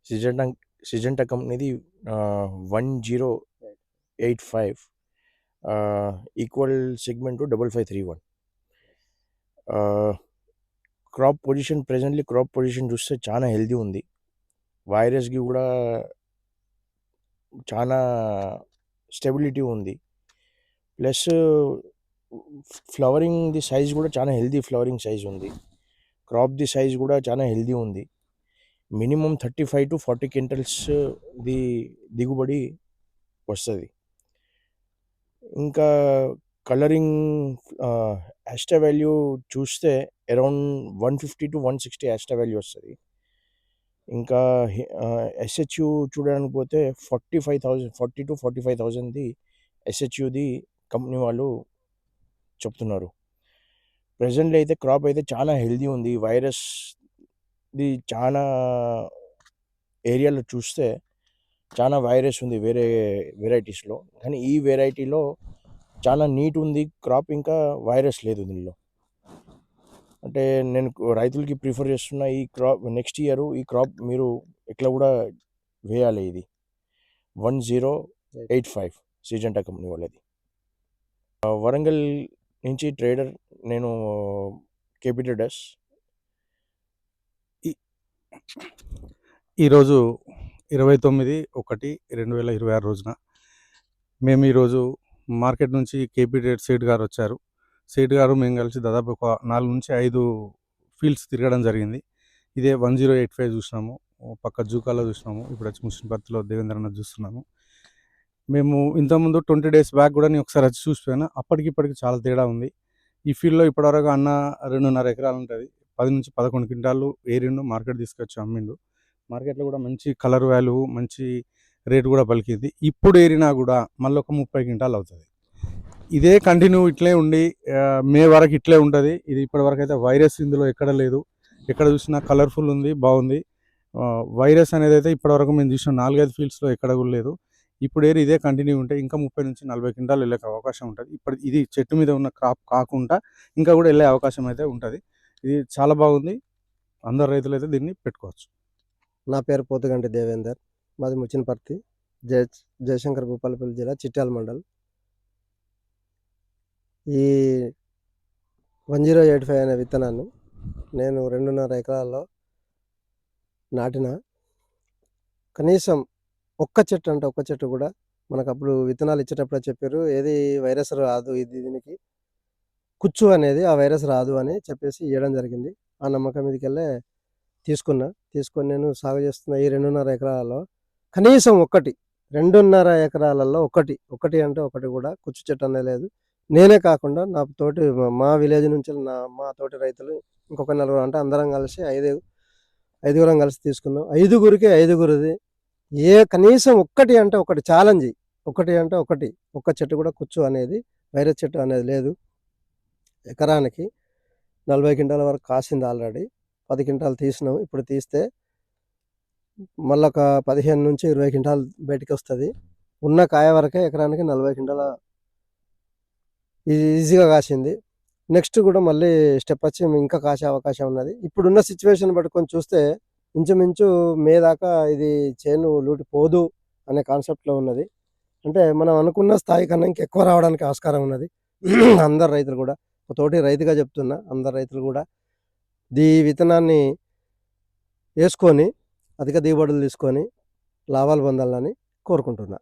Syngenta Syngenta కంపెనీది 1085 equal segment 5531. Crop position presently crop position చూస్తే చాలా హెల్దీ ఉంది. వైరస్కి కూడా చాలా స్టెబిలిటీ ఉంది. ప్లస్ ఫ్లవరింగ్ది సైజ్ కూడా చాలా హెల్దీ ఫ్లవరింగ్ సైజ్ ఉంది. క్రాప్ది సైజ్ కూడా చాలా హెల్దీ ఉంది. మినిమం 35 to 40 క్వింటల్స్ దిగుబడి వస్తుంది. ఇంకా కలరింగ్ యాస్టా వాల్యూ చూస్తే అరౌండ్ 150 to 160 యాస్టా వాల్యూ వస్తుంది. ఇంకా ఎస్హెచ్యు చూడడానికి పోతే 40 to 45,000 ఎస్హెచ్యుది కంపెనీ వాళ్ళు చెప్తున్నారు. ప్రెజెంట్లీ అయితే క్రాప్ అయితే చాలా హెల్దీ ఉంది. వైరస్ది చాలా ఏరియాలో చూస్తే చాలా వైరస్ ఉంది వేరే వెరైటీస్లో, కానీ ఈ వెరైటీలో చాలా నీట్ ఉంది క్రాప్, ఇంకా వైరస్ లేదు దీనిలో. అంటే నేను రైతులకి ప్రిఫర్ చేస్తున్న ఈ క్రాప్ నెక్స్ట్ ఇయర్ ఈ క్రాప్ మీరు ఎట్లా కూడా వేయాలి. ఇది 1085 సిజెంటా కంపెనీ వాళ్ళది. వరంగల్ నుంచి ట్రేడర్, నేను కేపీ ట్రేడర్స్. ఈరోజు 29/1/2026 రోజున మేము ఈరోజు మార్కెట్ నుంచి కేపీ ట్రేడర్ సేట్ గారు వచ్చారు. సేట్ గారు మేము కలిసి దాదాపు ఒక 4 నుంచి 5 ఫీల్డ్స్ తిరగడం జరిగింది. ఇదే 1085 చూసినాము, పక్క జూకాలో చూసినాము, ఇప్పుడు వచ్చి ముస్లింపర్తిలో దేవేంద్రనాథ్ చూస్తున్నాము. మేము ఇంతకుముందు 20 days బ్యాక్ కూడా నేను ఒకసారి వచ్చి చూసిపోయాను. అప్పటికిప్పటికి చాలా తేడా ఉంది. ఈ ఫీల్డ్లో ఇప్పటివరకు అన్న 2.5 ఎకరాలు ఉంటుంది. 10 నుంచి 11 క్వింటాలు ఏరిండు, మార్కెట్ తీసుకొచ్చి అమ్మిండు. మార్కెట్లో కూడా మంచి కలర్ వాల్యూ, మంచి రేటు కూడా పలికింది. ఇప్పుడు ఏరినా కూడా మళ్ళీ ఒక 30 క్వింటాలు అవుతుంది. ఇదే కంటిన్యూ ఇట్లే ఉండి మే వరకు ఇట్లే ఉంటుంది. ఇది ఇప్పటివరకు అయితే వైరస్ ఇందులో ఎక్కడ లేదు. ఎక్కడ చూసినా కలర్ఫుల్ ఉంది, బాగుంది. వైరస్ అనేది అయితే ఇప్పటివరకు మేము చూసిన 4-5 ఫీల్డ్స్లో ఎక్కడ కూడా లేదు. ఇప్పుడు ఇదే కంటిన్యూ ఉంటే ఇంకా 30 నుంచి 40 క్వింటాలు వెళ్ళే అవకాశం ఉంటుంది. ఇప్పుడు ఇది చెట్టు మీద ఉన్న క్రాప్ కాకుండా ఇంకా కూడా వెళ్ళే అవకాశం అయితే ఉంటుంది. ఇది చాలా బాగుంది. అందరు రైతులు అయితే దీన్ని పెట్టుకోవచ్చు. నా పేరు పోతుగంటి దేవేందర్, మాది ముచ్చినపర్తి, జయశంకర్ భూపాలపల్లి జిల్లా, చిట్యాల మండల్. ఈ 1085 అనే విత్తనాన్ని నేను 2.5 ఎకరాల్లో నాటిన. కనీసం ఒక్క చెట్టు కూడా మనకు అప్పుడు విత్తనాలు ఇచ్చేటప్పుడు చెప్పారు, ఏది వైరస్ రాదు, ఇది దీనికి కుచ్చు అనేది ఆ వైరస్ రాదు అని చెప్పేసి ఇవ్వడం జరిగింది. ఆ నమ్మకం మీదకెళ్ళే తీసుకొని నేను సాగు చేస్తున్న ఈ 2.5 ఎకరాలలో కనీసం 2.5 ఎకరాలలో ఒకటి అంటే ఒకటి కూడా కుచ్చు చెట్టు అనేది లేదు. నేనే కాకుండా నా తోటి మా విలేజ్ నుంచి మా తోటి రైతులు ఇంకొక 4 అంటే అందరం కలిసి 5గురం కలిసి తీసుకున్నాం. 5గురిది కనీసం ఒకటి అంటే ఒకటి ఛాలెంజ్, ఒక్క చెట్టు కూడా కుచ్చు అనేది, వైరస్ చెట్టు అనేది లేదు. ఎకరానికి 40 క్వింటాల వరకు కాసింది. ఆల్రెడీ 10 క్వింటాలు తీసినాం. ఇప్పుడు తీస్తే మళ్ళీ ఒక 15 నుంచి 20 క్వింటాలు బయటికి వస్తుంది. ఉన్న కాయ వరకే ఎకరానికి 40 క్వింటాల ఈజీగా కాసింది. నెక్స్ట్ కూడా మళ్ళీ స్టెప్ వచ్చి ఇంకా కాసే అవకాశం ఉన్నది. ఇప్పుడున్న సిచ్యువేషన్ పట్టుకొని చూస్తే ఇంచుమించు మే దాకా ఇది చేను లూటి పోదు అనే కాన్సెప్ట్లో ఉన్నది. అంటే మనం అనుకున్న స్థాయి కన్నా ఇంకెక్కువ రావడానికి ఆస్కారం ఉన్నది. అందరు రైతులు కూడా, తోటి రైతుగా చెప్తున్నా, అందరు రైతులు కూడా ఈ విత్తనాన్ని వేసుకొని అధిక దిగుబడులు తీసుకొని లాభాలు పొందాలని కోరుకుంటున్నా.